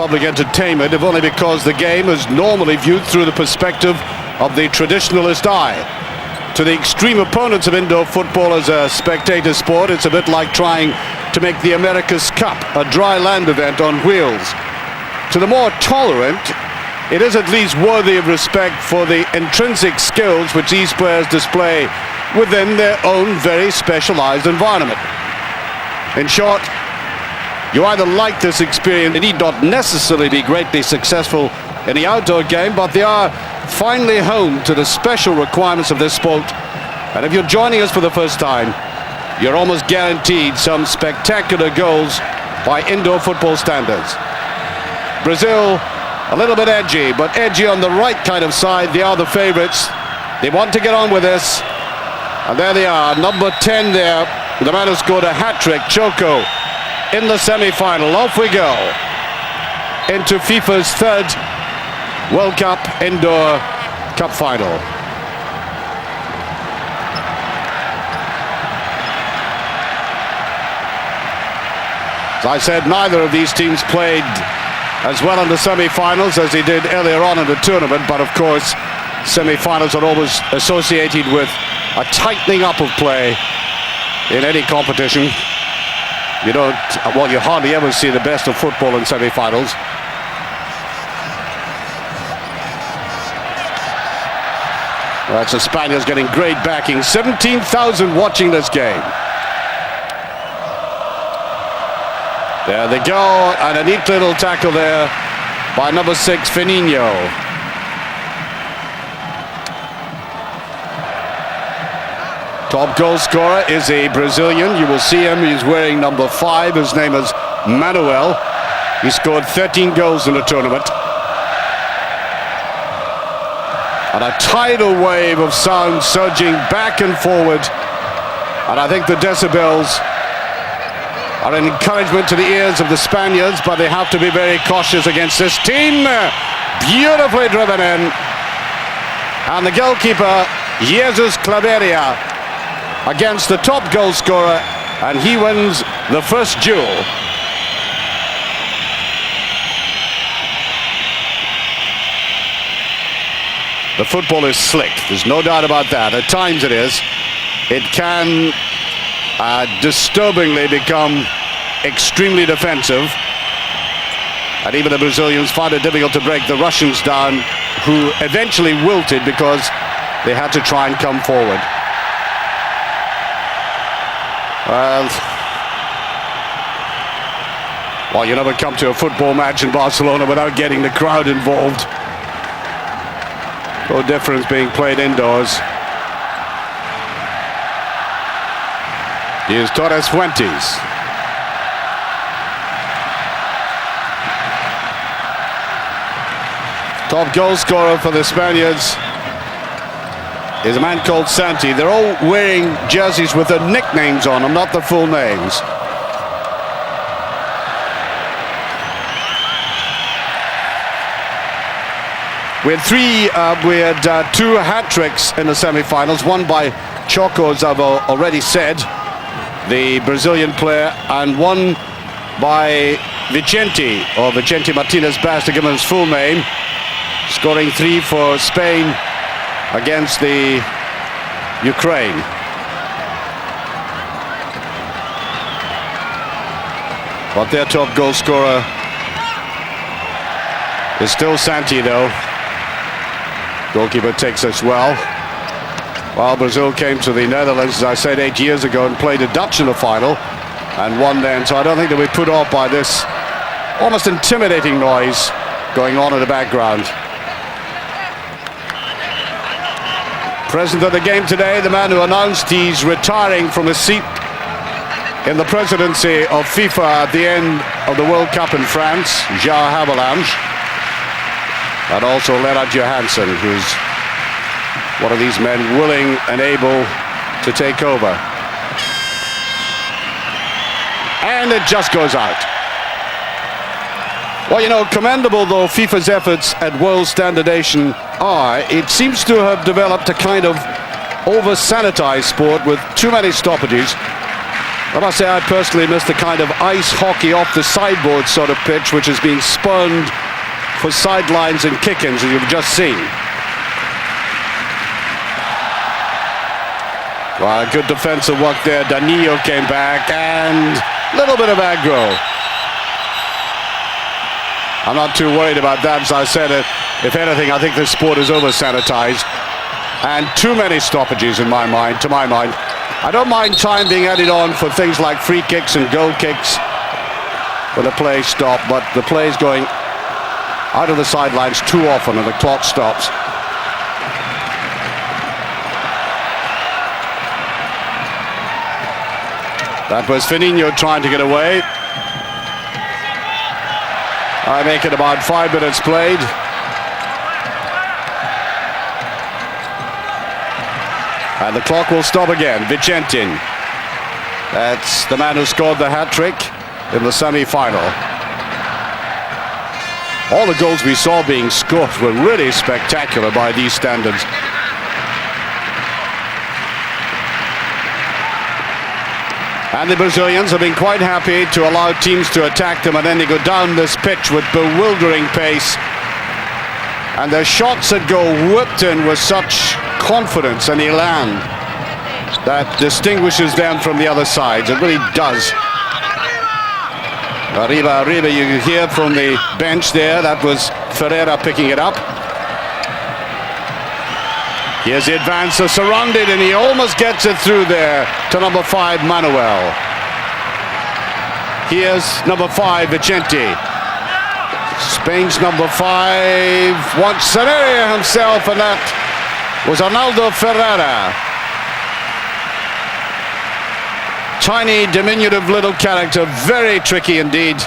public entertainment, if only because the game is normally viewed through the perspective of the traditionalist eye. To the extreme opponents of indoor football as a spectator sport, it's a bit like trying to make the America's Cup a dry land event on wheels. To the more tolerant, it is at least worthy of respect for the intrinsic skills which these players display within their own very specialized environment. In short, you either like this experience, they need not necessarily be greatly successful in the outdoor game, but they are finally home to the special requirements of this sport. And if you're joining us for the first time, you're almost guaranteed some spectacular goals by indoor football standards. Brazil, a little bit edgy, but edgy on the right kind of side. They are the favorites. They want to get on with this. And there they are, number 10 there, the man who scored a hat-trick, Choco, in the semi-final. Off we go into FIFA's third World Cup Indoor Cup Final. As I said, neither of these teams played as well in the semi-finals as they did earlier on in the tournament, but of course semi-finals are always associated with a tightening up of play in any competition. You hardly ever see the best of football in semi-finals. That's the Spaniards getting great backing. 17,000 watching this game. There they go, and a neat little tackle there by number 6, Firmino. Top goal scorer is a Brazilian. You will see him. He's wearing number 5. His name is Manuel. He scored 13 goals in the tournament. And a tidal wave of sound surging back and forward. And I think the decibels are an encouragement to the ears of the Spaniards, but they have to be very cautious against this team. Beautifully driven in. And the goalkeeper, Jesus Claveria, against the top goal scorer, and he wins the first duel. The football is slick, there's no doubt about that. At times it is. It can disturbingly become extremely defensive, and even the Brazilians found it difficult to break the Russians down, who eventually wilted because they had to try and come forward. Well, you never come to a football match in Barcelona without getting the crowd involved. No difference being played indoors. Here's Torres Fuentes. Top goal scorer for the Spaniards is a man called Santi. They're all wearing jerseys with their nicknames on them, not the full names. We had two hat-tricks in the semi-finals, one by Choco, as I've already said, the Brazilian player, and one by Vicente Martinez Bass, to give him his full name, scoring 3 for Spain against the Ukraine. But their top goal scorer is still Santi, though. Goalkeeper takes us well. While Brazil came to the Netherlands, as I said, 8 years ago, and played a Dutch in the final and won then. So I don't think they'll be put off by this almost intimidating noise going on in the background. Present at the game today, the man who announced he's retiring from his seat in the presidency of FIFA at the end of the World Cup in France, Jean Havelange, and also Lennart Johansson, who's one of these men willing and able to take over. And it just goes out. Well, you know, commendable though FIFA's efforts at world standardization are, it seems to have developed a kind of over-sanitized sport with too many stoppages. I must say I personally miss the kind of ice hockey off the sideboard sort of pitch which has been spurned for sidelines and kick-ins, as you've just seen. Well, good defensive work there. Danilo came back and a little bit of aggro. I'm not too worried about that. As I said, if anything, I think this sport is over-sanitized. And too many stoppages to my mind. I don't mind time being added on for things like free kicks and goal kicks when the play stops, but the play is going out of the sidelines too often and the clock stops. That was Firmino trying to get away. I make it about 5 minutes played. And the clock will stop again. Vicentin. That's the man who scored the hat-trick in the semi-final. All the goals we saw being scored were really spectacular by these standards. And the Brazilians have been quite happy to allow teams to attack them, and then they go down this pitch with bewildering pace. And their shots that go whipped in with such confidence and elan that distinguishes them from the other sides. It really does. Arriba, you hear from the bench there. That was Ferreira picking it up. Here's the advance, so surrounded, and he almost gets it through there to number 5, Manuel. Here's number 5, Vicente. Spain's number 5 wants Scenario himself, and that was Arnaldo Ferreira. Tiny, diminutive little character, very tricky indeed.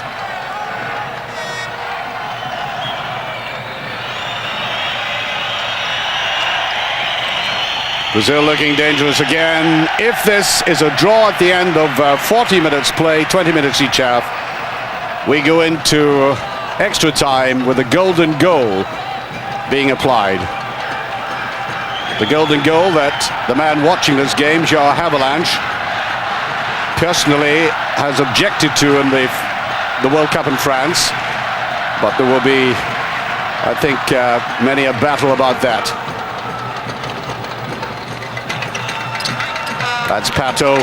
Brazil looking dangerous again. If this is a draw at the end of 40 minutes play, 20 minutes each half, we go into extra time with a golden goal being applied. The golden goal that the man watching this game, João Havelange, personally has objected to in the World Cup in France. But there will be, I think, many a battle about that. That's Pato.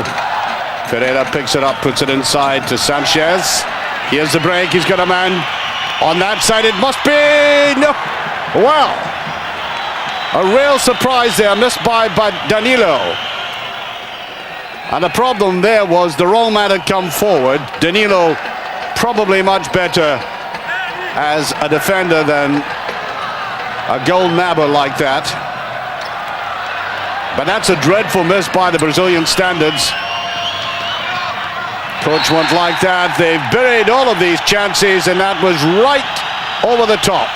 Ferreira picks it up, puts it inside to Sanchez. Here's the break. He's got a man on that side. It must be... No. Well, a real surprise there, missed by Danilo. And the problem there was the wrong man had come forward. Danilo probably much better as a defender than a goal nabber like that. But that's a dreadful miss by the Brazilian standards. Coach won't like that. They've buried all of these chances, and that was right over the top.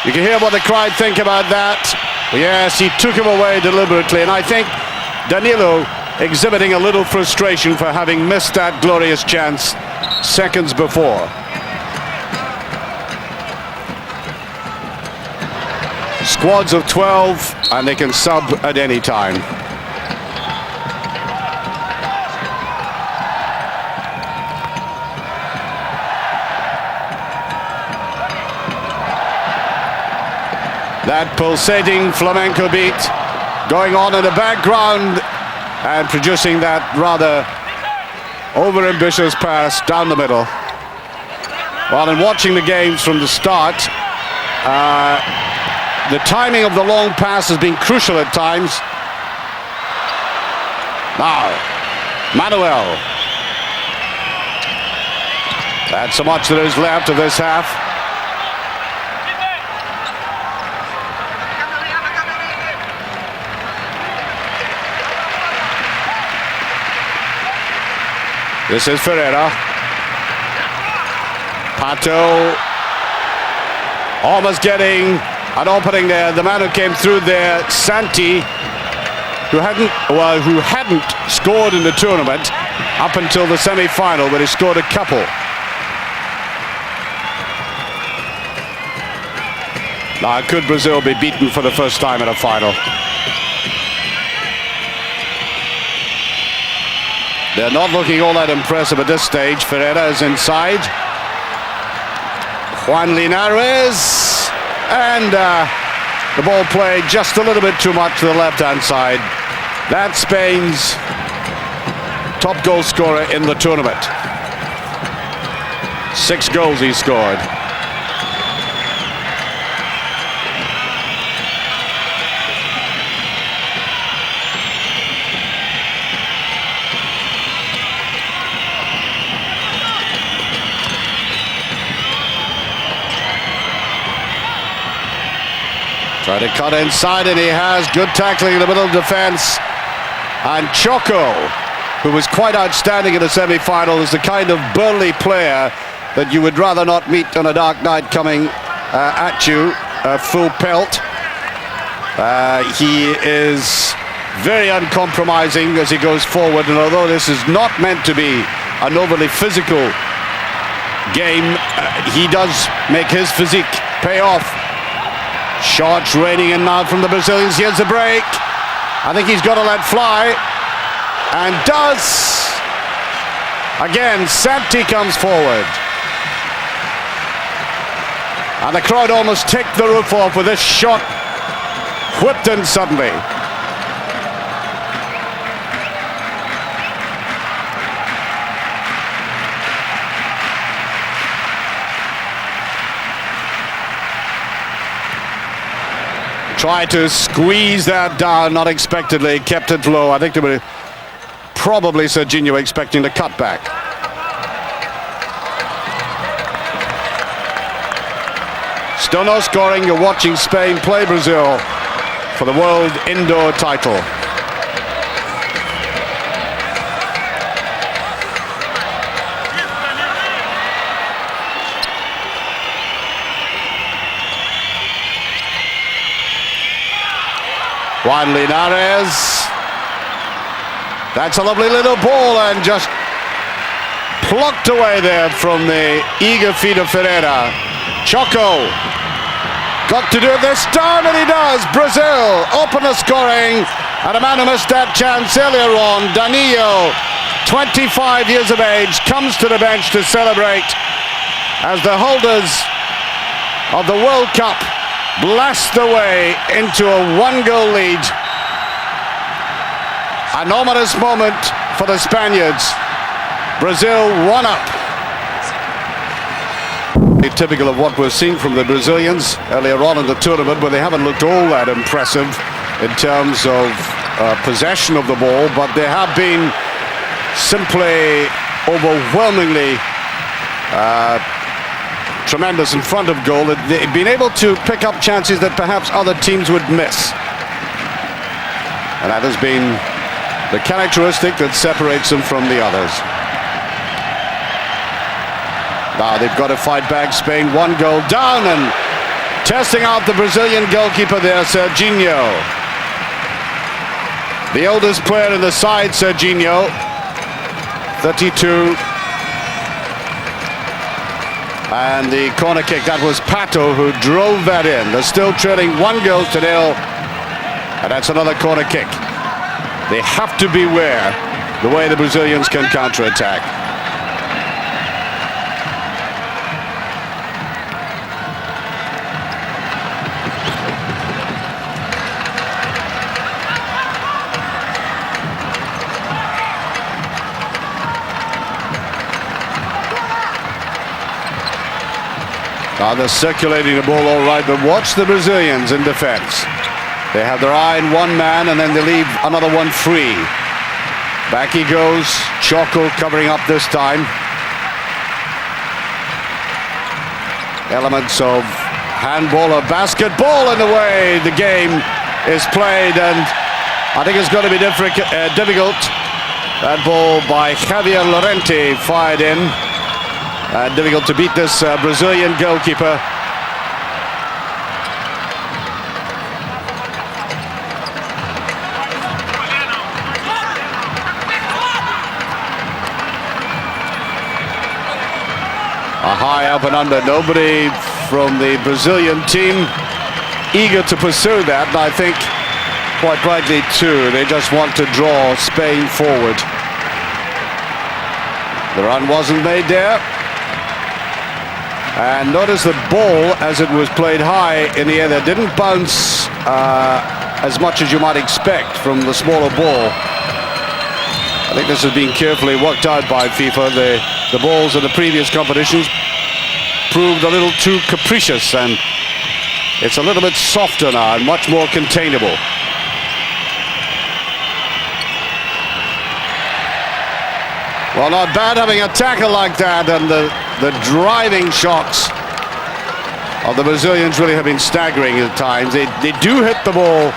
You can hear what the crowd think about that. Yes, he took him away deliberately, and I think Danilo exhibiting a little frustration for having missed that glorious chance seconds before. Squads of 12, and they can sub at any time. That pulsating flamenco beat going on in the background and producing that rather over-ambitious pass down the middle. Well, in watching the games from the start, the timing of the long pass has been crucial at times. Now, Manuel. That's so much that is left of this half. This is Ferreira. Pato almost getting an opening there. The man who came through there, Santi, who hadn't scored in the tournament up until the semi-final, but he scored a couple. Now, could Brazil be beaten for the first time in a final? They're not looking all that impressive at this stage. Ferreira is inside. Juan Linares. And the ball played just a little bit too much to the left-hand side. That's Spain's top goal scorer in the tournament. 6 goals he scored. Trying to cut inside, and he has good tackling in the middle of defense. And Choco, who was quite outstanding in the semi-final, is the kind of burly player that you would rather not meet on a dark night coming at you, full pelt. He is very uncompromising as he goes forward, and although this is not meant to be an overly physical game, he does make his physique pay off. Shots raining in now from the Brazilians. Here's the break. I think he's got to let fly. And does. Again, Santi comes forward. And the crowd almost ticked the roof off with this shot whipped in suddenly. Tried to squeeze that down unexpectedly, kept it low. I think they were probably Serginho expecting the cutback. Still no scoring. You're watching Spain play Brazil for the world indoor title. Juan Linares. That's a lovely little ball and just plucked away there from the eager feet of Ferreira. Choco got to do it this time, and he does. Brazil open the scoring, and a man who missed that chance earlier on, Danilo, 25 years of age, comes to the bench to celebrate as the holders of the World Cup blast their way into a 1-goal lead. An ominous moment for the Spaniards. Brazil 1 up. Typical of what we're seeing from the Brazilians earlier on in the tournament, but they haven't looked all that impressive in terms of possession of the ball, but they have been simply overwhelmingly tremendous in front of goal. They've been able to pick up chances that perhaps other teams would miss. And that has been the characteristic that separates them from the others. Now they've got to fight back. Spain 1 goal down, and testing out the Brazilian goalkeeper there, Serginho. The oldest player in the side, Serginho, 32. And the corner kick, that was Pato who drove that in. They're still trailing 1-0, and that's another corner kick. They have to beware the way the Brazilians can counter-attack. Now they're circulating the ball all right, but watch the Brazilians in defense. They have their eye on one man, and then they leave another one free. Back he goes. Choco covering up this time. Elements of handball or basketball in the way the game is played, and I think it's going to be difficult. That ball by Javier Llorente fired in. Difficult to beat this Brazilian goalkeeper. A high up and under. Nobody from the Brazilian team eager to pursue that, and I think quite rightly too. They just want to draw Spain forward. The run wasn't made there. And notice the ball, as it was played high in the air, that didn't bounce as much as you might expect from the smaller ball. I think this has been carefully worked out by FIFA. The balls in the previous competitions proved a little too capricious, and it's a little bit softer now and much more containable. Well, not bad having a tackle like that, and the driving shots of the Brazilians really have been staggering at times. They do hit the ball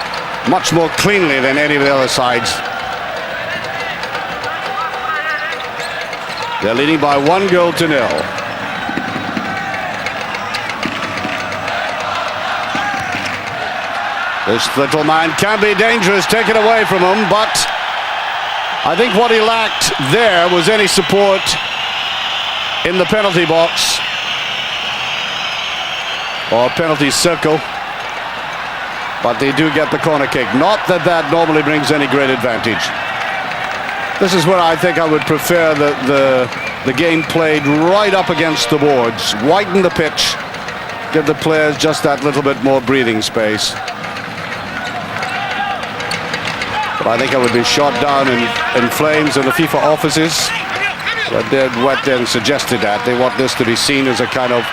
much more cleanly than any of the other sides. They're leading by 1-0. This little man can be dangerous, take it away from him, but I think what he lacked there was any support in the penalty box or penalty circle. But they do get the corner kick. Not that that normally brings any great advantage. This is where I think I would prefer the game played right up against the boards. Widen the pitch, give the players just that little bit more breathing space. But I think I would be shot down in flames in the FIFA offices. But they went there and suggested that. They want this to be seen as a kind of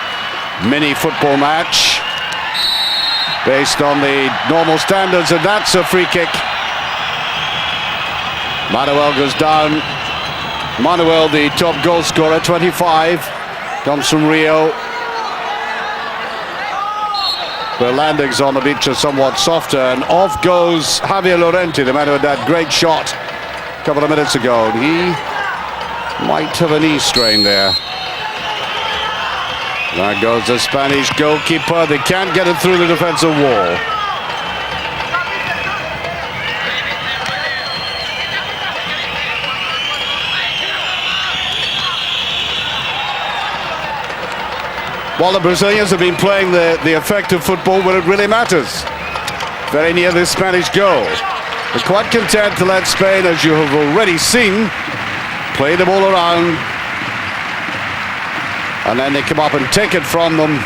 mini football match based on the normal standards, and that's a free kick. Manuel goes down. Manuel, the top goal scorer, 25, comes from Rio. The landings on the beach are somewhat softer, and off goes Javier Llorente, the man who had that great shot a couple of minutes ago. He might have a knee strain there. There goes the Spanish goalkeeper. They can't get it through the defensive wall. While the Brazilians have been playing the effective football where it really matters. Very near the Spanish goal. They're quite content to let Spain, as you have already seen, play the ball around. And then they come up and take it from them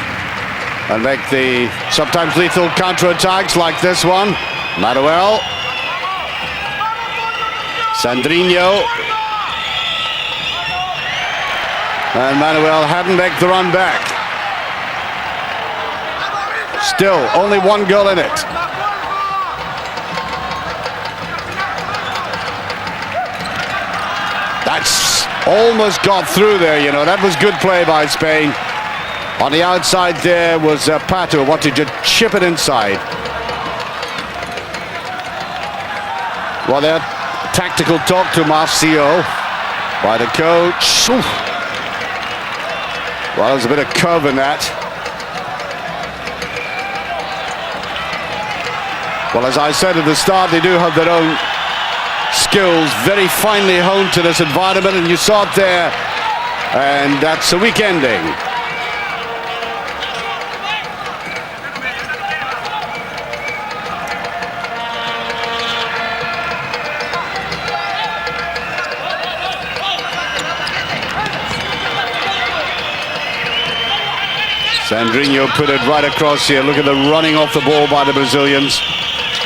and make the sometimes lethal counter-attacks like this one. Manuel. Sandrinho. And Manuel hadn't made the run back. Still, only 1 goal in it. That's almost got through there, you know. That was good play by Spain. On the outside there was Pato wanting to chip it inside. Well, that tactical talk to Marcio by the coach. Oof. Well, there's a bit of curve in that. Well, as I said at the start, they do have their own skills, very finely honed to this environment, and you saw it there, and that's a weak ending. Sandrinho put it right across here. Look at the running off the ball by the Brazilians.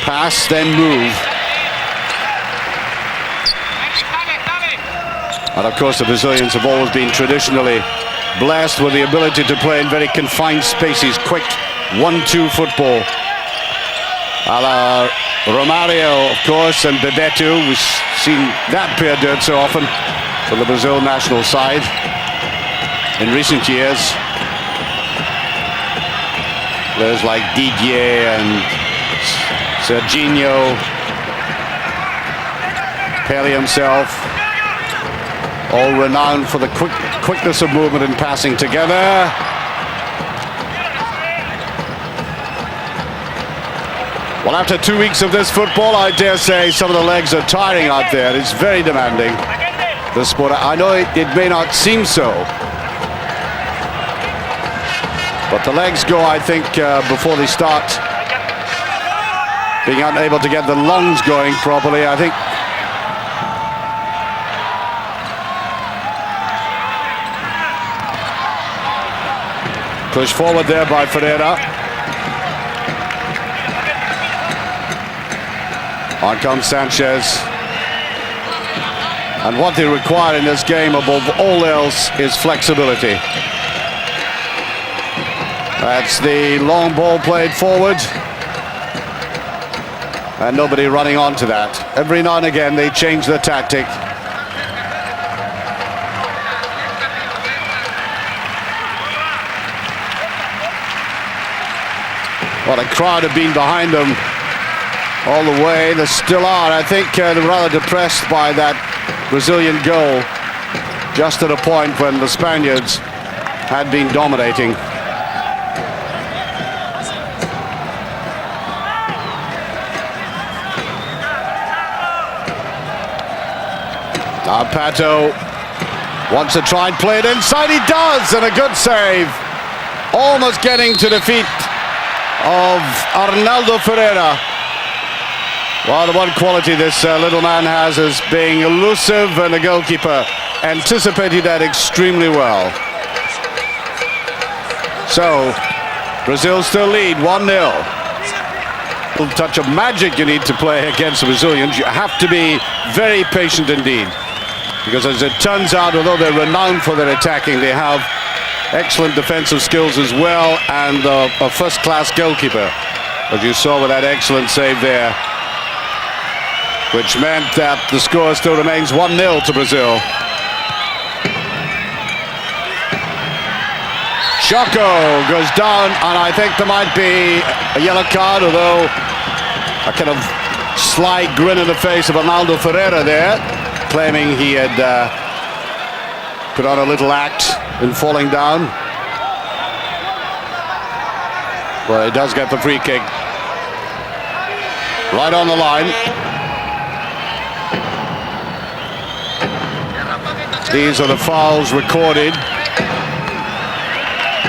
Pass, then move. And of course the Brazilians have always been traditionally blessed with the ability to play in very confined spaces, quick 1-2 football. A la Romario, of course, and Bebeto. We've seen that pair do it so often for the Brazil national side in recent years. Players like Didier and Serginho, Pele himself, all renowned for the quickness of movement and passing together. Well, after 2 weeks of this football, I dare say some of the legs are tiring out there. It's very demanding, the sport. I know it may not seem so, but the legs go, I think, before they start being unable to get the lungs going properly. I think Push forward there by Ferreira. On comes Sanchez. And what they require in this game above all else is flexibility. That's the long ball played forward. And nobody running onto that. Every now and again they change the tactic. What a crowd have been behind them all the way. They still are. I think they're rather depressed by that Brazilian goal just at a point when the Spaniards had been dominating. Now Pato wants to try and play it inside. He does, and a good save. Almost getting to the feet of Arnaldo Ferreira. Well, the one quality this little man has is being elusive, and the goalkeeper anticipated that extremely well. So, Brazil still lead 1-0. A little touch of magic you need to play against the Brazilians. You have to be very patient indeed. Because as it turns out, although they're renowned for their attacking, they have excellent defensive skills as well, and a first-class goalkeeper, as you saw with that excellent save there, which meant that the score still remains 1-0 to Brazil. Choco goes down, and I think there might be a yellow card, although a kind of sly grin in the face of Arnaldo Ferreira there, claiming he had put on a little act in falling down. Well, he does get the free kick. Right on the line. These are the fouls recorded.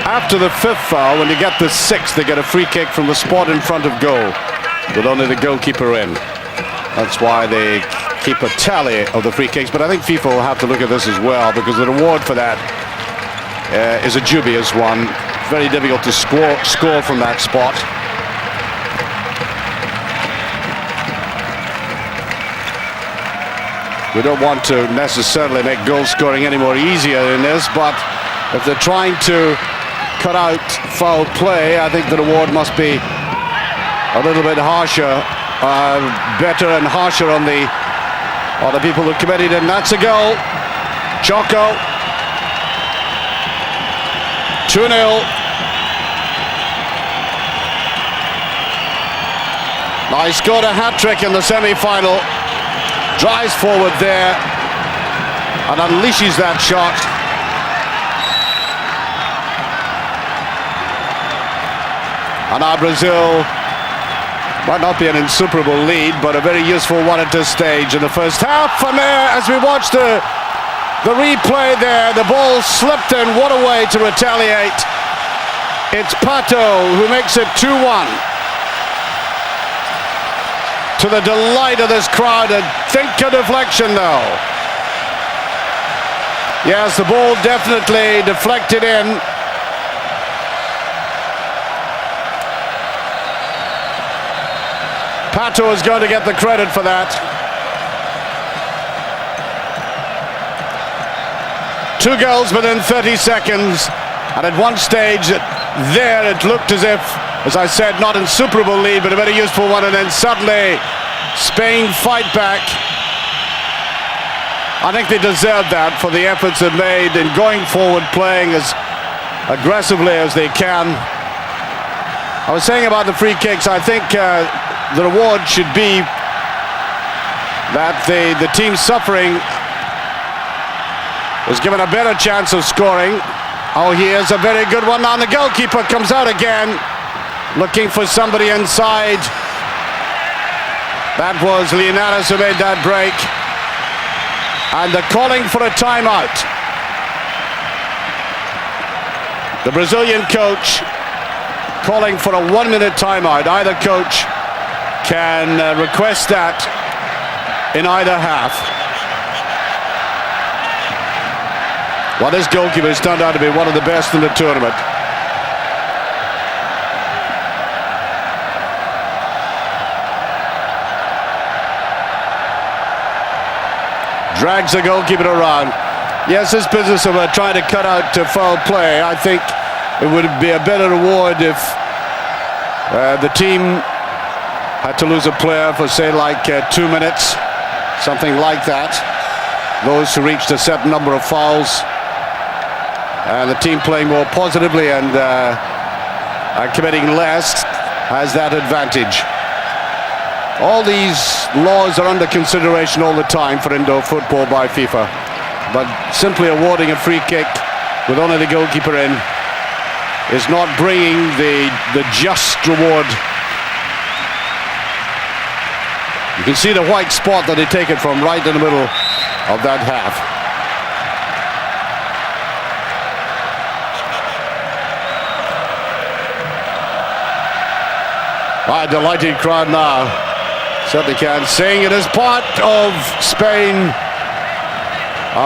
After the fifth foul, when you get the sixth, they get a free kick from the spot in front of goal, with only the goalkeeper in. That's why they keep a tally of the free kicks. But I think FIFA will have to look at this as well, because the reward for that is a dubious one. Very difficult to score from that spot. We don't want to necessarily make goal scoring any more easier in this, but if they're trying to cut out foul play, I think the reward must be a little bit harsher, better and harsher on the people who committed it. And that's a goal. Choco. 2-0. Now he scored a hat-trick in the semi-final. Drives forward there and unleashes that shot. And now Brazil might not be an insuperable lead, but a very useful one at this stage in the first half. And there, as we watch the replay there, the ball slipped in. What a way to retaliate. It's Pato who makes it 2-1. To the delight of this crowd, and think a deflection though. Yes, the ball definitely deflected in. Pato is going to get the credit for that. Two goals within 30 seconds, and at one stage there it looked as if, as I said, not insuperable lead, but a very useful one, and then suddenly Spain fight back. I think they deserve that for the efforts they've made in going forward, playing as aggressively as they can. I was saying about the free kicks, I think the reward should be that the team suffering was given a better chance of scoring. Oh, here's a very good one now, and the goalkeeper comes out again, looking for somebody inside. That was Leonardo who made that break. And they're calling for a timeout. The Brazilian coach calling for a 1-minute timeout. Either coach can request that in either half. Well, this goalkeeper has turned out to be one of the best in the tournament. Drags the goalkeeper around. Yes, this business of trying to cut out foul play, I think it would be a better reward if the team had to lose a player for, say, like 2 minutes, something like that. Those who reached a certain number of fouls. And the team playing more positively and committing less has that advantage. All these laws are under consideration all the time for indoor football by FIFA. But simply awarding a free kick with only the goalkeeper in is not bringing the just reward. You can see the white spot that they take it from right in the middle of that half. A delighted crowd now. Certainly can sing. It is part of Spain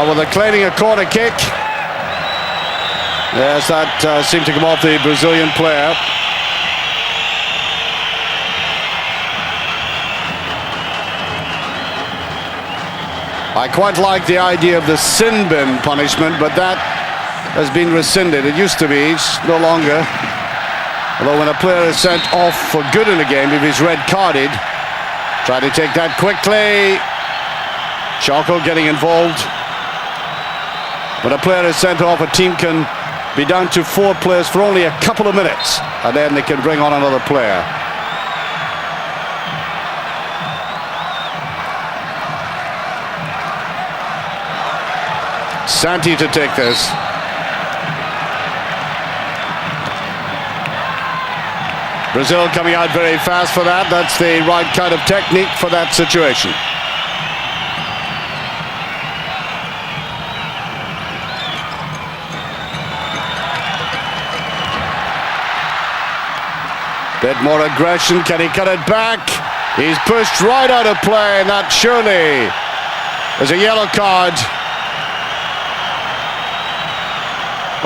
with a claiming a corner kick. Yes, that seemed to come off the Brazilian player. I quite like the idea of the sin bin punishment, but that has been rescinded. It used to be, it's no longer. Although when a player is sent off for good in a game, if he's red carded, try to take that quickly. Choco getting involved. When a player is sent off, a team can be down to 4 players for only a couple of minutes, and then they can bring on another player. Santi to take this. Brazil coming out very fast for that. That's the right kind of technique for that situation. Bit more aggression. Can he cut it back? He's pushed right out of play, and that surely is a yellow card.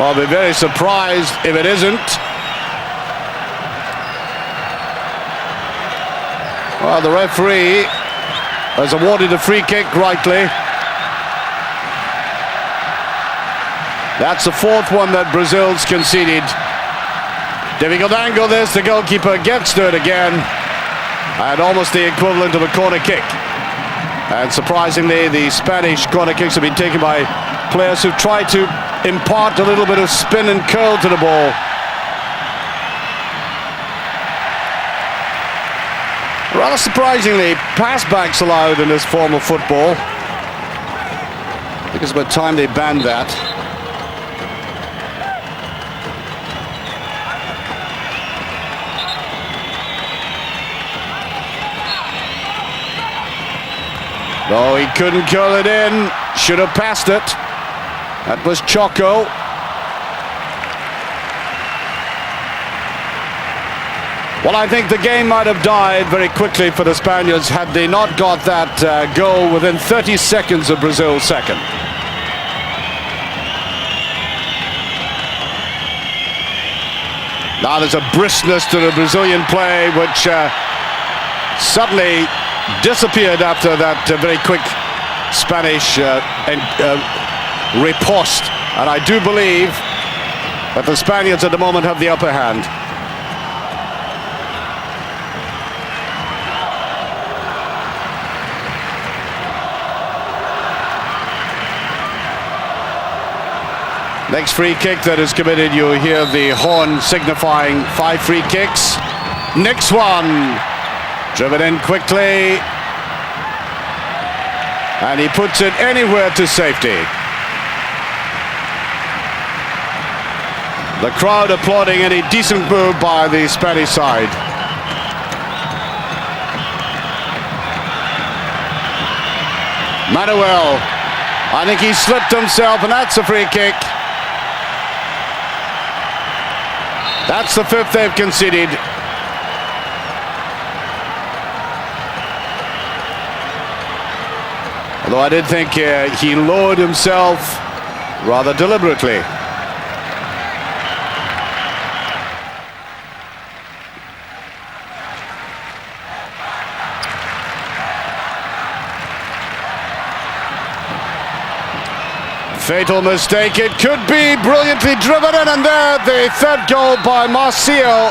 Well, I'll be very surprised if it isn't. Well, the referee has awarded a free kick rightly. That's the 4th one that Brazil's conceded. Difficult angle this, the goalkeeper gets to it again. And almost the equivalent of a corner kick. And surprisingly, the Spanish corner kicks have been taken by players who try to impart a little bit of spin and curl to the ball. Rather surprisingly, pass-backs allowed in this form of football. I think it's about time they banned that. No, he couldn't curl it in. Should have passed it. That was Choco. Well, I think the game might have died very quickly for the Spaniards had they not got that goal within 30 seconds of Brazil's second. Now there's a briskness to the Brazilian play, which suddenly disappeared after that very quick Spanish riposte. And I do believe that the Spaniards at the moment have the upper hand. Next free kick that is committed, you'll hear the horn signifying 5 free kicks. Next one, driven in quickly, and he puts it anywhere to safety. The crowd applauding any decent move by the Spanish side. Manuel, I think he slipped himself, and that's a free kick. That's the 5th they've conceded. Although I did think he lowered himself rather deliberately. Fatal mistake. It could be brilliantly driven in, and there the third goal by Marcio.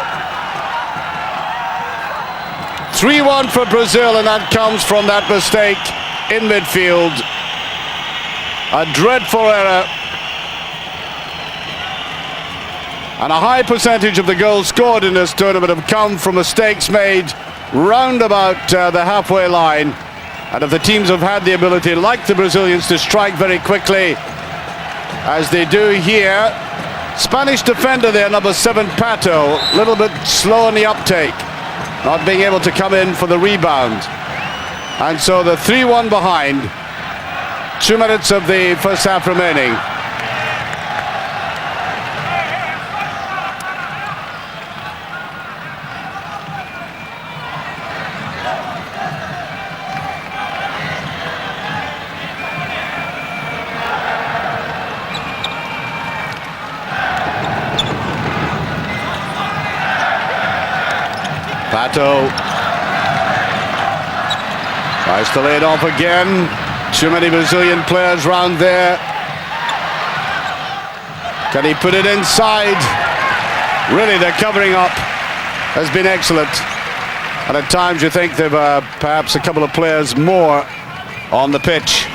3-1 for Brazil, and that comes from that mistake in midfield. A dreadful error. And a high percentage of the goals scored in this tournament have come from mistakes made round about the halfway line. And if the teams have had the ability, like the Brazilians, to strike very quickly, as they do here. Spanish defender there, number 7, Pato, a little bit slow in the uptake, not being able to come in for the rebound. And so the 3-1 behind, 2 minutes of the first half remaining. Pato tries to lay it off again. Too many Brazilian players round there. Can he put it inside? Really, their covering up has been excellent. And at times you think they've perhaps a couple of players more on the pitch.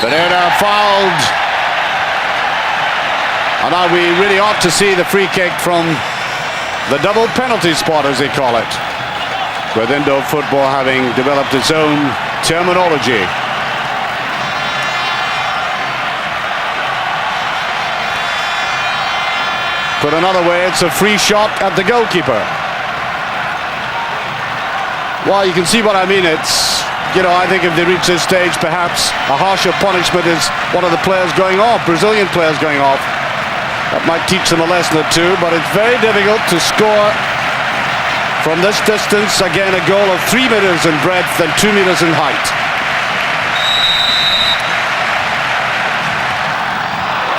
Pereira fouled. And now we really ought to see the free kick from the double penalty spot, as they call it, with indoor football having developed its own terminology. Put another way, it's a free shot at the goalkeeper. Well, you can see what I mean. It's, you know, I think if they reach this stage, perhaps a harsher punishment is one of the players going off, Brazilian players going off. That might teach them a lesson or two, but it's very difficult to score from this distance. Again, a goal of 3 meters in breadth and 2 meters in height.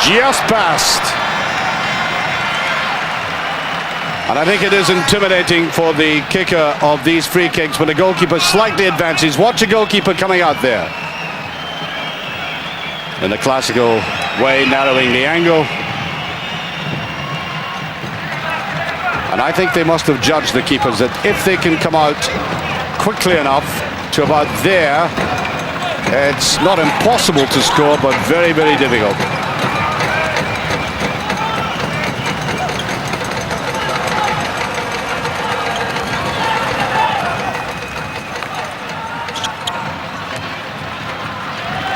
Just passed. And I think it is intimidating for the kicker of these free kicks when the goalkeeper slightly advances. Watch a goalkeeper coming out there. In the classical way, narrowing the angle. And I think they must have judged, the keepers, that if they can come out quickly enough to about there, it's not impossible to score, but very, very difficult.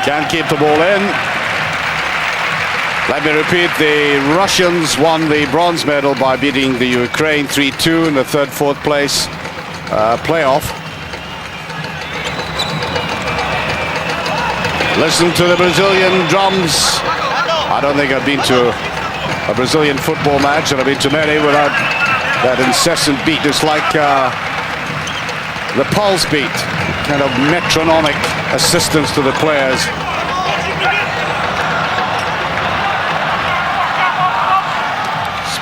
Can't keep the ball in. Let me repeat, the Russians won the bronze medal by beating the Ukraine 3-2 in the 3rd-4th place playoff. Listen to the Brazilian drums. I don't think I've been to a Brazilian football match, and I've been to many without that incessant beat. It's like the pulse beat, kind of metronomic assistance to the players.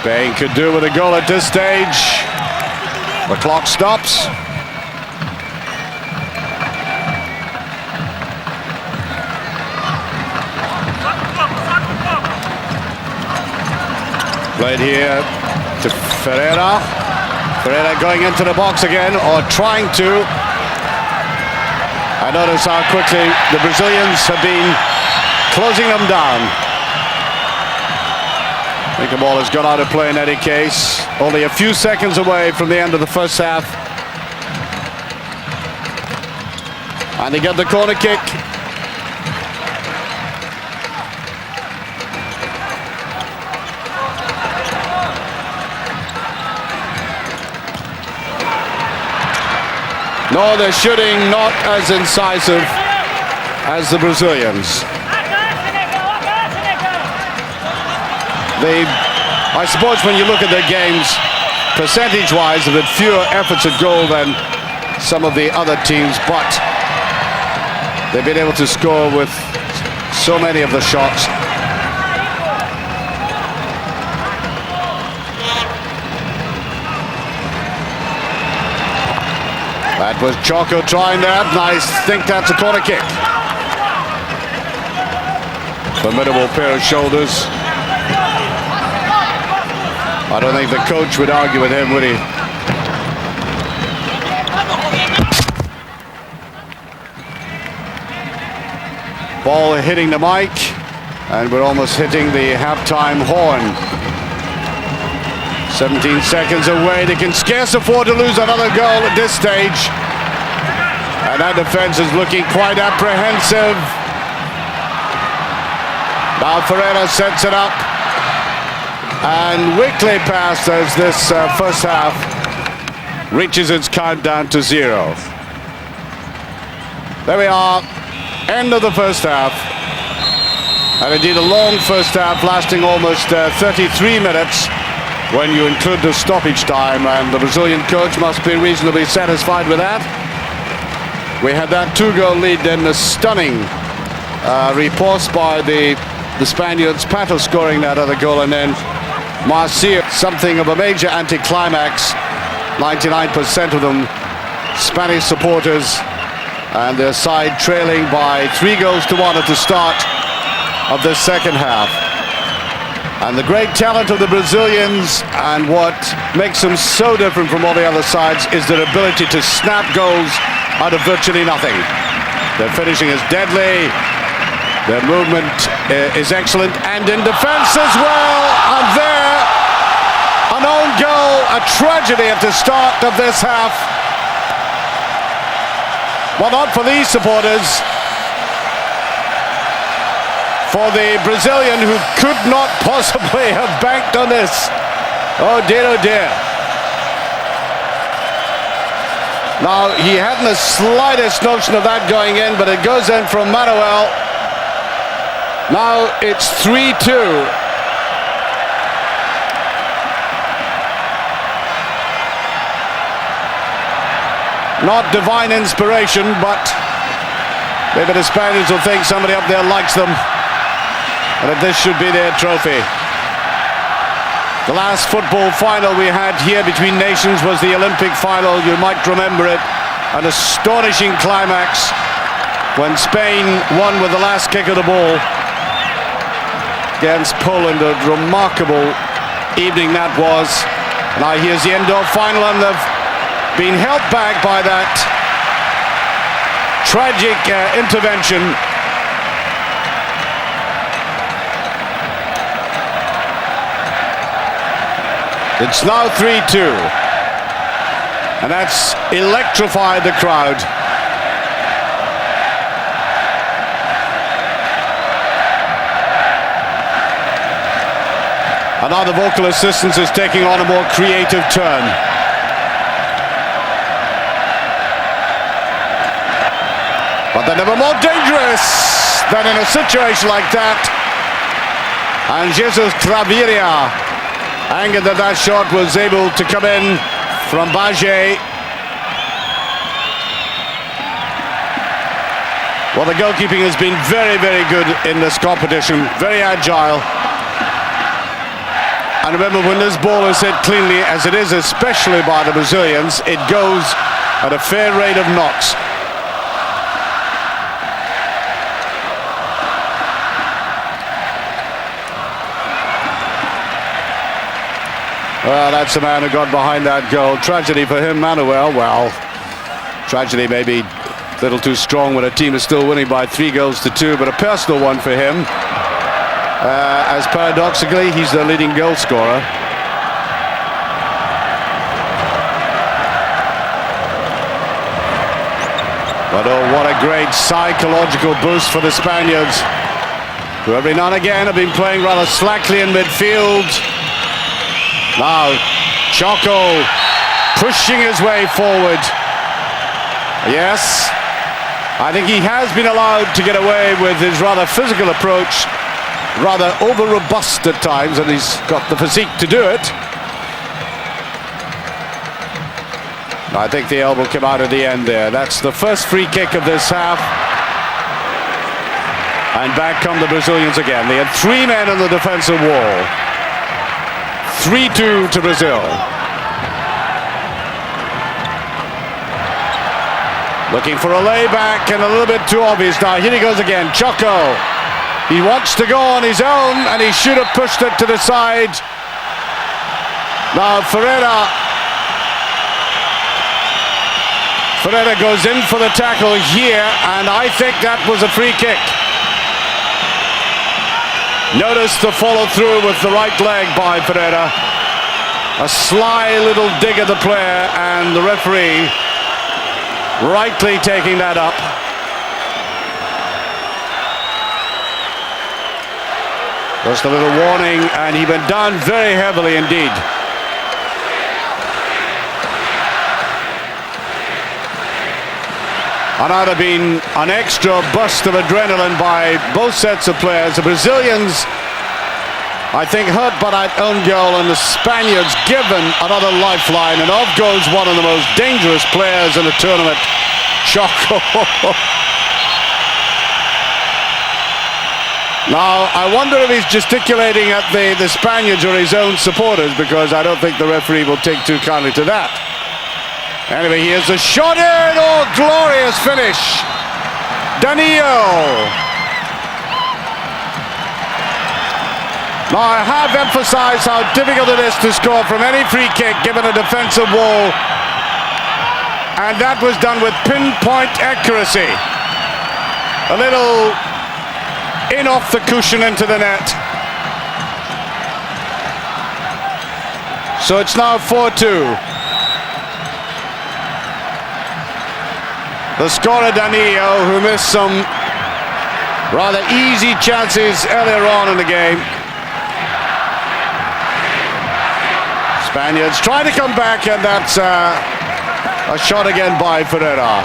Spain could do with a goal at this stage. The clock stops. Played here to Ferreira. Ferreira going into the box again, or trying to. I notice how quickly the Brazilians have been closing them down. I think the ball has gone out of play in any case. Only a few seconds away from the end of the first half. And they get the corner kick. No, they're shooting not as incisive as the Brazilians. I suppose when you look at their games, percentage-wise, they've had fewer efforts at goal than some of the other teams, but they've been able to score with so many of the shots. That was Choco trying that, and I think that's a corner kick. Formidable pair of shoulders. I don't think the coach would argue with him, would he? Ball hitting the mic, and we're almost hitting the halftime horn. 17 seconds away. They can scarce afford to lose another goal at this stage. And that defense is looking quite apprehensive. Now Ferreira sets it up. And weakly passed as this first half reaches its countdown to 0. There we are. End of the first half. And indeed a long first half lasting almost 33 minutes. When you include the stoppage time, and the Brazilian coach must be reasonably satisfied with that. We had that 2-goal lead, then a stunning riposte by the Spaniards, Pato scoring that other goal, and then Marcia, something of a major anticlimax. 99% of them Spanish supporters, and their side trailing by 3-1 at the start of the second half. And the great talent of the Brazilians, and what makes them so different from all the other sides, is their ability to snap goals out of virtually nothing. Their finishing is deadly, their movement is excellent, and in defense as well. And there, an own goal, a tragedy at the start of this half. Well, not for these supporters. For the Brazilian, who could not possibly have banked on this. Oh dear, oh dear. Now, he hadn't the slightest notion of that going in, but it goes in from Manuel. Now it's 3-2. Not divine inspiration, but maybe the Spaniards will think somebody up there likes them. And that this should be their trophy. The last football final we had here between nations was the Olympic final. You might remember it. An astonishing climax when Spain won with the last kick of the ball against Poland. A remarkable evening that was. Now here's the indoor final, and they've been held back by that tragic intervention. It's now 3-2, and that's electrified the crowd. And now the vocal assistance is taking on a more creative turn. But they're never more dangerous than in a situation like that. And Jesus Claveria, angered that that shot was able to come in from Bajé. Well, the goalkeeping has been very, very good in this competition. Very agile. And remember, when this ball is hit cleanly, as it is especially by the Brazilians, it goes at a fair rate of knocks. Well, that's the man who got behind that goal. Tragedy for him, Manuel. Well, tragedy maybe a little too strong when a team is still winning by 3-2, but a personal one for him. As paradoxically, he's the leading goal scorer. But oh, what a great psychological boost for the Spaniards, who every now and again have been playing rather slackly in midfield. Now, Choco pushing his way forward. Yes, I think he has been allowed to get away with his rather physical approach, rather over-robust at times, and he's got the physique to do it. I think the elbow came out at the end there. That's the first free kick of this half. And back come the Brazilians again. They had 3 men on the defensive wall. 3-2 to Brazil. Looking for a layback and a little bit too obvious now. Here he goes again, Choco. He wants to go on his own and he should have pushed it to the side. Now Ferreira goes in for the tackle here, and I think that was a free kick. Notice the follow through with the right leg by Ferreira. A sly little dig at the player, and the referee rightly taking that up. Just a little warning, and he went down very heavily indeed. And that had been an extra burst of adrenaline by both sets of players. The Brazilians, I think, hurt by that own goal, and the Spaniards given another lifeline. And off goes one of the most dangerous players in the tournament, Choco. Now, I wonder if he's gesticulating at the Spaniards or his own supporters, because I don't think the referee will take too kindly to that. Anyway, here's a shot in. Oh, glorious finish. Danilo. Now, I have emphasized how difficult it is to score from any free kick given a defensive wall. And that was done with pinpoint accuracy. A little in off the cushion into the net. So it's now 4-2. The scorer Danilo, who missed some rather easy chances earlier on in the game. Spaniards trying to come back, and that's a shot again by Ferreira.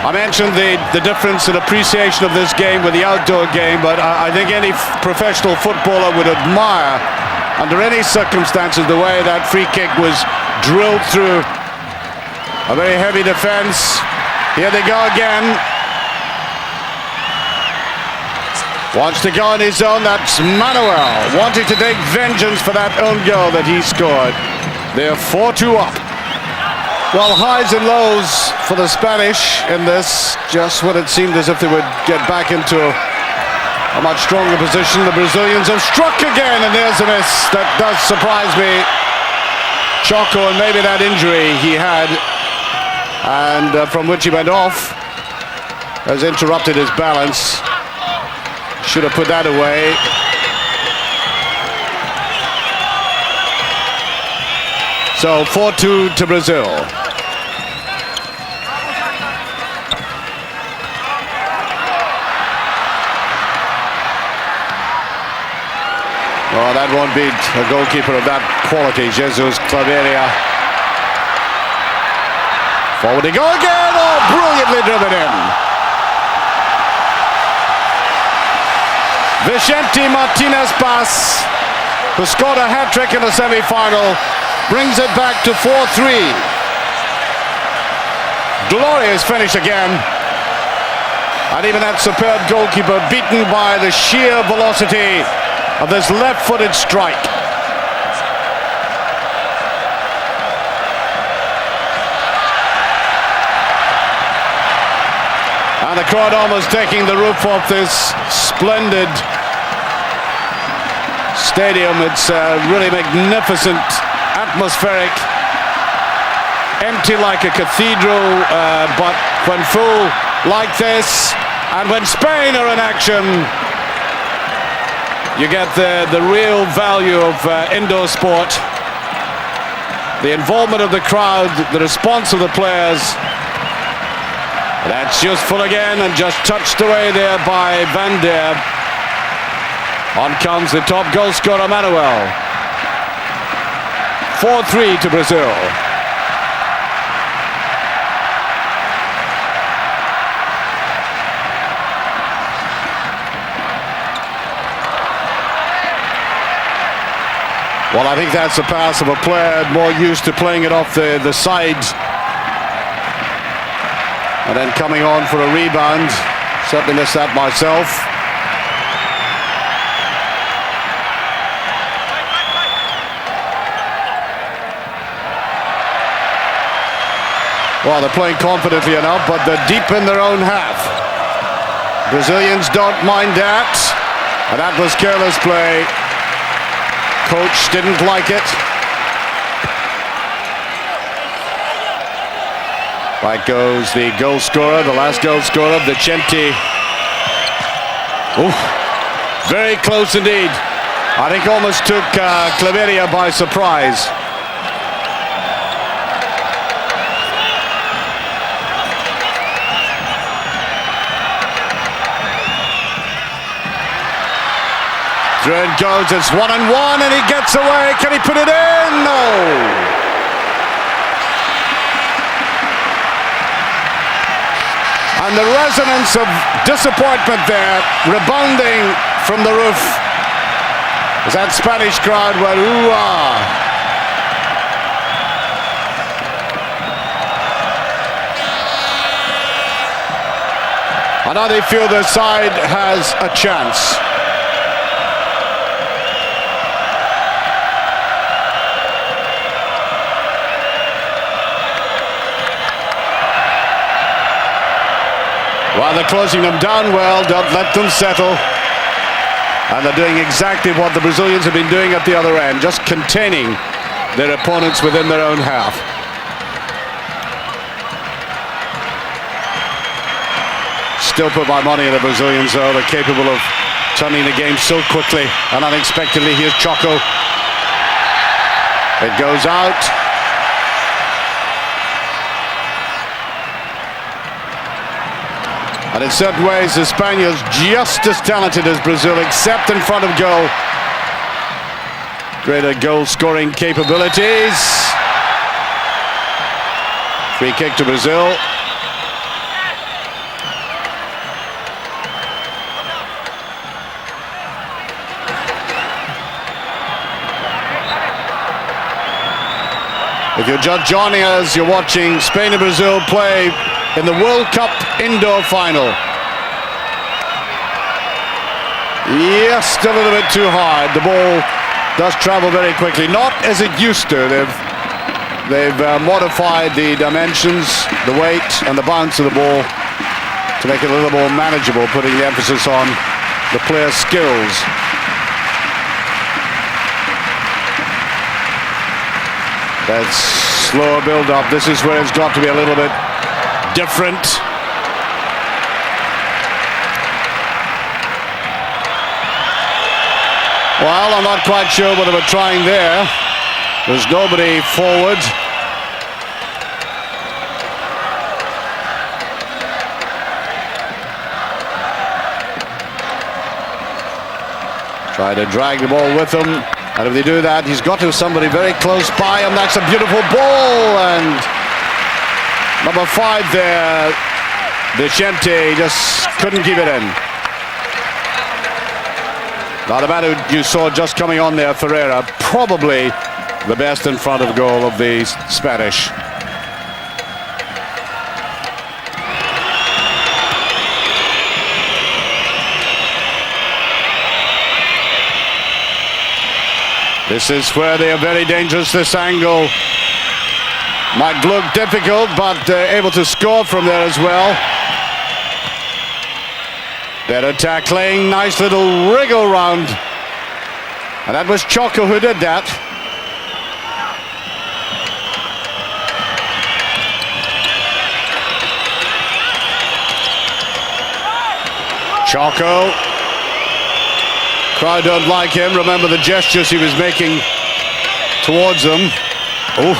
I mentioned the difference in appreciation of this game with the outdoor game, but I think any professional footballer would admire, under any circumstances, the way that free kick was drilled through a very heavy defense. Here they go again. Wants to go on his own. That's Manuel wanting to take vengeance for that own goal that he scored. They're 4-2 up. Well, highs and lows for the Spanish in this, just when it seemed as if they would get back into a much stronger position. The Brazilians have struck again, and there's a miss. That does surprise me. Choco, and maybe that injury he had, and from which he went off, has interrupted his balance. Should have put that away. So 4-2 to Brazil. Oh, that won't beat a goalkeeper of that quality, Jesus Claveria. Forward they go again. Oh, brilliantly driven in. Vicente Martinez Paz, who scored a hat-trick in the semi-final, brings it back to 4-3. Glorious finish again. And even that superb goalkeeper beaten by the sheer velocity of this left-footed strike. And the crowd almost taking the roof off this splendid stadium. It's really magnificent, atmospheric, empty like a cathedral, but when full like this, and when Spain are in action, you get the real value of indoor sport. The involvement of the crowd, the response of the players. That's just full again and just touched away there by Van der. On comes the top goal scorer Manuel. 4-3 to Brazil. Well, I think that's the pass of a player more used to playing it off the sides. And then coming on for a rebound. Certainly missed that myself. Well, they're playing confidently enough, but they're deep in their own half. Brazilians don't mind that. And that was careless play. Coach didn't like it. Right goes the goal scorer, the last goal scorer, Vicente. Ooh, very close indeed. I think almost took Claveria by surprise. Through it goes, it's 1-on-1 and he gets away. Can he put it in? No. And the resonance of disappointment there, rebounding from the roof. Is that Spanish crowd went, ooh-ah. And now they feel their side has a chance. While they're closing them down well, don't let them settle. And they're doing exactly what the Brazilians have been doing at the other end, just containing their opponents within their own half. Still put my money on the Brazilians, though. They're capable of turning the game so quickly and unexpectedly. Here's Choco. It goes out. And in certain ways, Espanha is just as talented as Brazil, except in front of goal. Greater goal-scoring capabilities. Free kick to Brazil. If you're just joining us, you're watching Spain and Brazil play in the World Cup indoor final. Yes, still a little bit too hard. The ball does travel very quickly, not as it used to. They've modified the dimensions, the weight and the bounce of the ball to make it a little more manageable, putting the emphasis on the player's skills. That's slower build-up. This is where it's got to be a little bit different. Well, I'm not quite sure what they were trying there. There's nobody forward. Try to drag the ball with him. And if they do that, he's got to somebody very close by, and that's a beautiful ball. And number 5 there, Vicente, just couldn't keep it in. Now the man who you saw just coming on there, Ferreira, probably the best in front of goal of the Spanish. This is where they are very dangerous. This angle might look difficult, but able to score from there as well. Better tackling, nice little wriggle round. And that was Choco who did that. Choco. Crowd don't like him. Remember the gestures he was making towards them. Oh,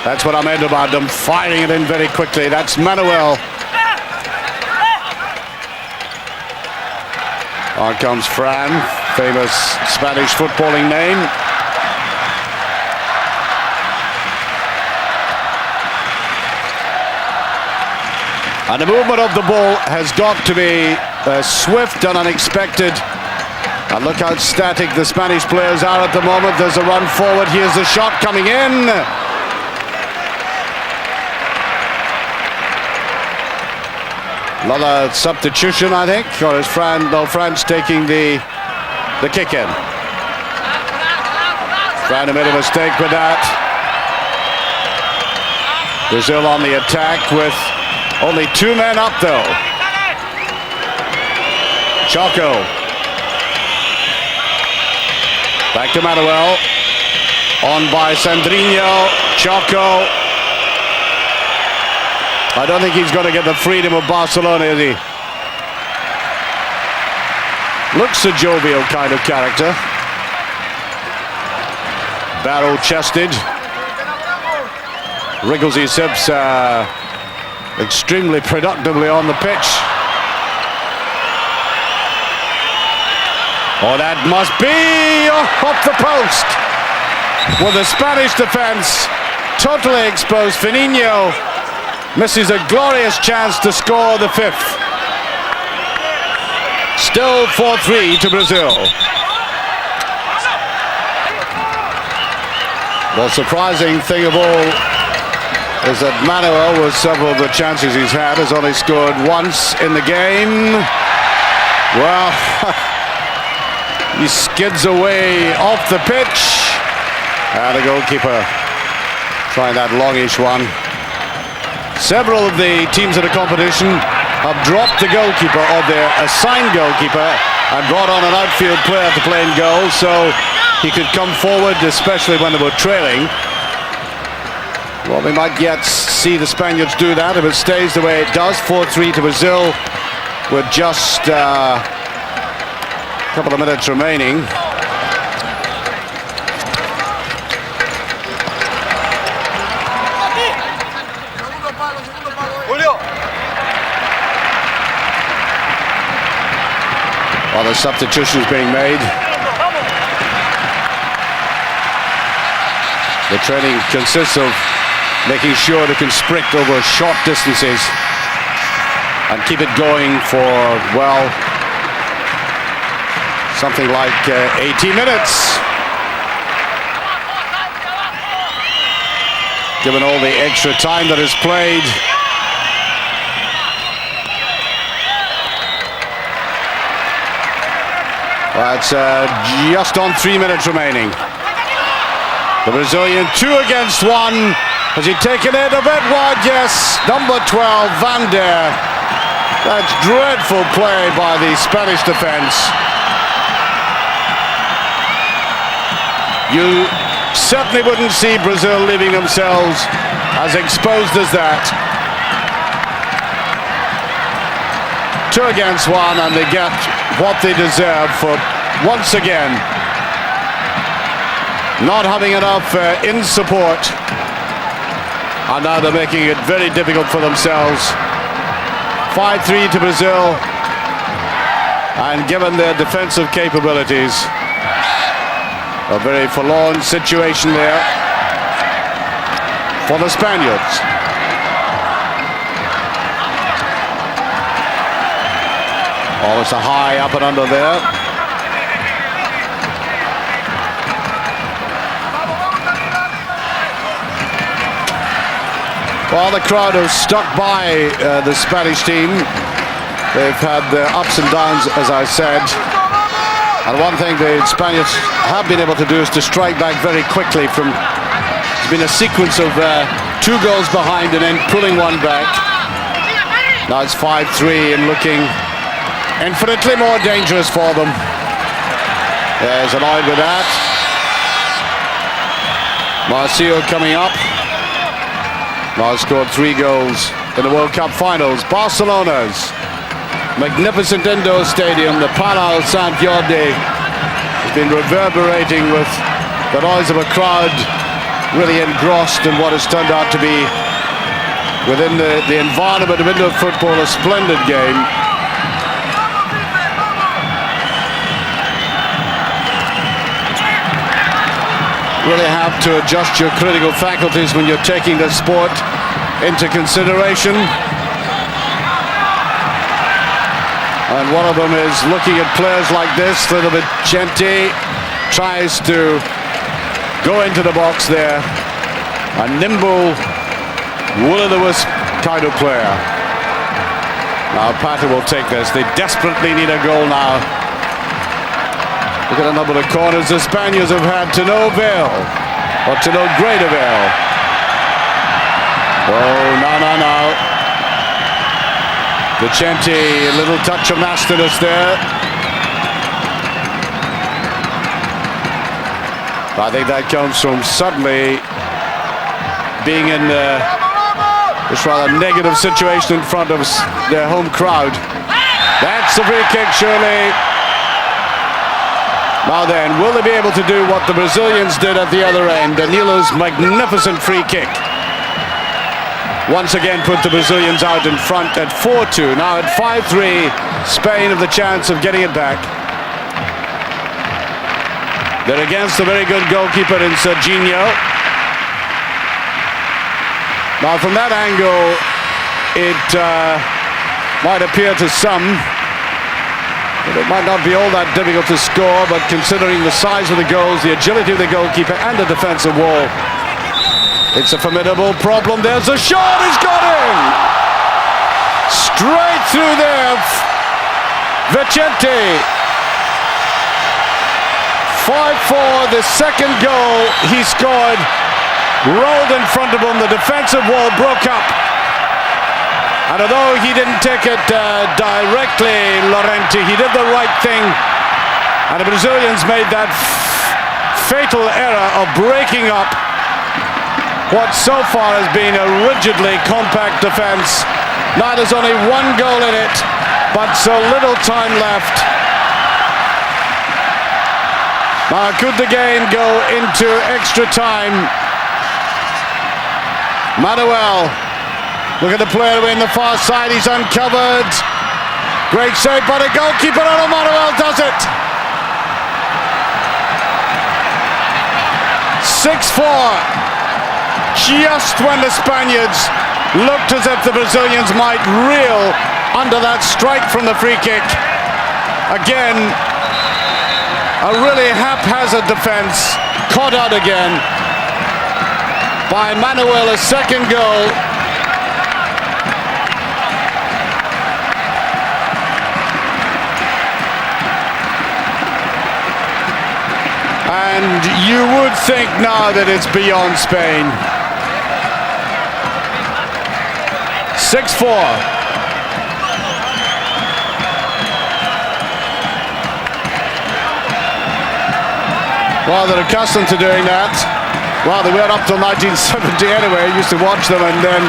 that's what I meant about them firing it in very quickly. That's Manuel. On comes Fran, famous Spanish footballing name. And the movement of the ball has got to be swift and unexpected. And look how static the Spanish players are at the moment. There's a run forward. Here's the shot coming in. Another substitution, I think, or is Fran's taking the kick in. Fran made a mistake with that. Brazil on the attack with only 2 men up though. Choco. Back to Manuel. On by Sandrinho. Choco. I don't think he's going to get the freedom of Barcelona, is he? Looks a jovial kind of character. Barrel-chested. Wriggles his hips extremely productively on the pitch. Oh, that must be off the post. Well, the Spanish defense totally exposed. Firmino misses a glorious chance to score the 5th. Still 4-3 to Brazil. The surprising thing of all is that Manuel, with several of the chances he's had, has only scored once in the game. Well, he skids away off the pitch. And the goalkeeper trying that longish one. Several of the teams in the competition have dropped the goalkeeper or their assigned goalkeeper and brought on an outfield player to play in goal so he could come forward, especially when they were trailing. Well, we might yet see the Spaniards do that if it stays the way it does. 4-3 to Brazil with just a couple of minutes remaining. While the substitutions being made. The training consists of making sure they can sprint over short distances and keep it going for, well, something like 80 minutes. Given all the extra time that is played. That's just on 3 minutes remaining. The Brazilian 2 against 1. Has he taken it a bit wide? Yes. Number 12, Van der. That's dreadful play by the Spanish defense. You certainly wouldn't see Brazil leaving themselves as exposed as that. 2 against 1, and they get what they deserve for, once again, not having enough in support. And now they're making it very difficult for themselves. 5-3 to Brazil. And given their defensive capabilities, a very forlorn situation there for the Spaniards. Oh, it's a high up and under there. Well, the crowd has stuck by the Spanish team. They've had their ups and downs, as I said. And one thing the Spaniards have been able to do is to strike back very quickly from... It's been a sequence of 2 goals behind and then pulling one back. Now it's 5-3 and looking infinitely more dangerous for them. There's annoyed with that. Marcio coming up. Now scored 3 goals in the World Cup finals. Barcelona's magnificent indoor stadium, the Palau Sant Jordi, has been reverberating with the noise of a crowd really engrossed in what has turned out to be, within the environment of indoor football, a splendid game. Really have to adjust your critical faculties when you're taking the sport into consideration. And one of them is looking at players like this. Little bit Vicente tries to go into the box there. A nimble, will-o'-the-wisp kind of player. Now Pata will take this. They desperately need a goal now. Look at a number of corners the Spaniards have had to no avail, or to no great avail. Oh, no. Vicente, a little touch of nastiness there. I think that comes from suddenly being in this rather negative situation in front of their home crowd. That's a free kick, surely. Now then, will they be able to do what the Brazilians did at the other end? Danilo's magnificent free kick once again put the Brazilians out in front at 4-2. Now at 5-3, Spain have the chance of getting it back. They're against a very good goalkeeper in Serginho. Now from that angle, it might appear to some that it might not be all that difficult to score, but considering the size of the goals, the agility of the goalkeeper and the defensive wall, it's a formidable problem. There's a shot, he's got in! Straight through there, Vicente. 5-4, the second goal he scored, rolled in front of him, the defensive wall broke up. And although he didn't take it directly, Llorente, he did the right thing. And the Brazilians made that fatal error of breaking up what so far has been a rigidly compact defense. Now there's only one goal in it, but so little time left. Now could the game go into extra time? Manuel, look at the player in the far side, he's uncovered. Great save by the goalkeeper, and Manuel does it. 6-4. Just when the Spaniards looked as if the Brazilians might reel under that strike from the free kick. Again, a really haphazard defense, caught out again by Manuel, a second goal. And you would think now that it's beyond Spain. 6-4. Well, they're accustomed to doing that. Well, they were up till 1970 anyway. I used to watch them, and then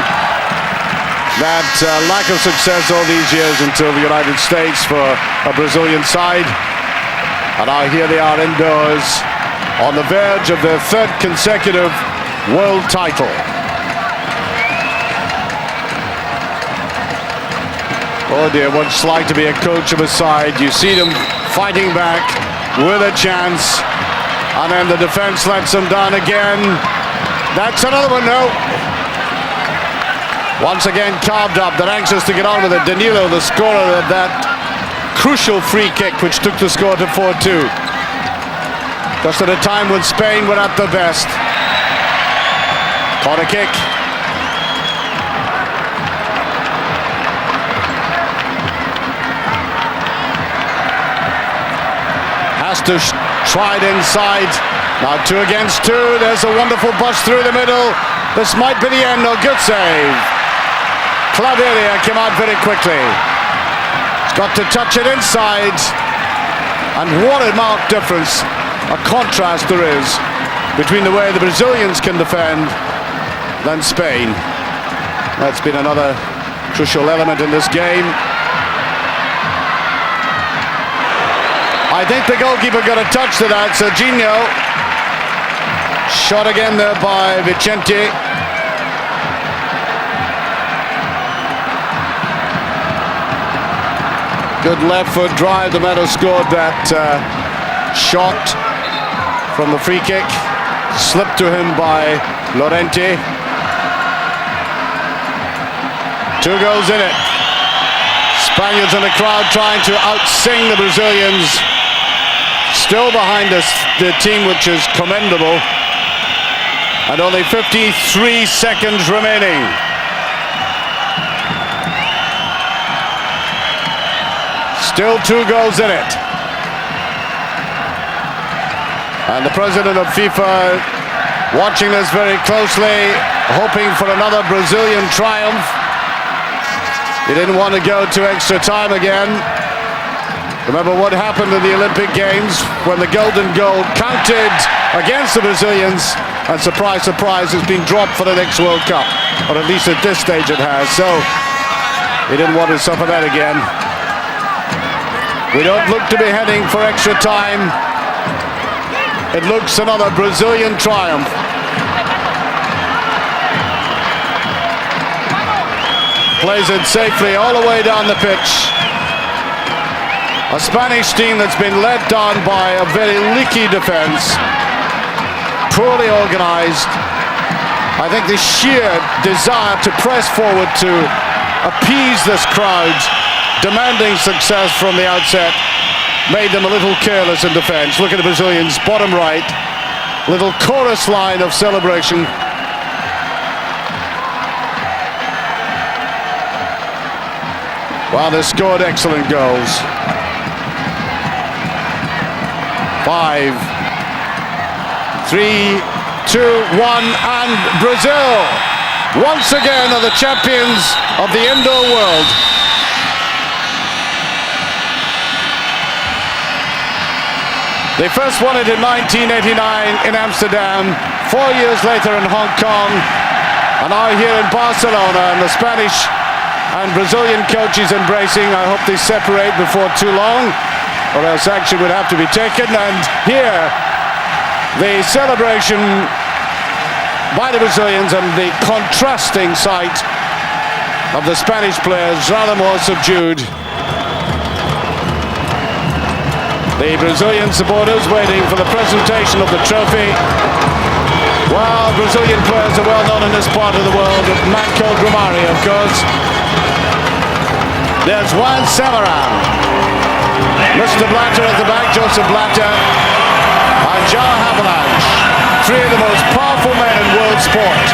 that lack of success all these years until the United States for a Brazilian side. And now here they are indoors on the verge of their third consecutive world title. Oh dear, what it's like to be a coach of a side. You see them fighting back with a chance, and then the defense lets them down again. That's another one, no. Once again carved up, they're anxious to get on with it. Danilo, the scorer of that crucial free kick which took the score to 4-2. Just at a time when Spain were at their best. Corner kick. Has to try it inside. Now 2 against 2. There's a wonderful bust through the middle. This might be the end. No, good save. Claveria came out very quickly. He's got to touch it inside. And what a marked difference, a contrast there is between the way the Brazilians can defend than Spain. That's been another crucial element in this game. I think the goalkeeper got a touch to that. Serginho. Shot again there by Vicente. Good left foot drive. The man who scored that shot from the free kick. Slipped to him by Llorente. 2 goals in it. Spaniards in the crowd trying to out-sing the Brazilians. Still behind us, the team, which is commendable. And only 53 seconds remaining. Still 2 goals in it. And the president of FIFA watching this very closely. hoping for another Brazilian triumph. He didn't want to go to extra time again. Remember what happened in the Olympic Games when the golden goal counted against the Brazilians, and surprise, surprise, it's been dropped for the next World Cup, or at least at this stage it has. So he didn't want to suffer that again. We don't look to be heading for extra time. It looks another Brazilian triumph. Plays it safely all the way down the pitch. A Spanish team that's been led down by a very leaky defense. Poorly organized. I think the sheer desire to press forward to appease this crowd, demanding success from the outset, made them a little careless in defense. Look at the Brazilians, bottom right. Little chorus line of celebration. Well, they scored excellent goals. 5, 3, 2, 1, and Brazil once again are the champions of the indoor world. They first won it in 1989 in Amsterdam, 4 years later in Hong Kong, and now here in Barcelona, and the Spanish and Brazilian coaches embracing. I hope they separate before too long, or else action would have to be taken. And here, the celebration by the Brazilians, and the contrasting sight of the Spanish players, rather more subdued. The Brazilian supporters waiting for the presentation of the trophy. Well, Brazilian players are well known in this part of the world. A man called Romário, of course. There's Juan Samaran, Mr. Blatter at the back, Joseph Blatter, and João Havelange, three of the most powerful men in world sport.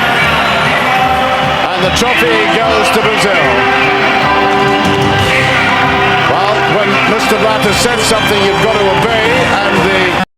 And the trophy goes to Brazil. Well, when Mr. Blatter says something, you've got to obey, and the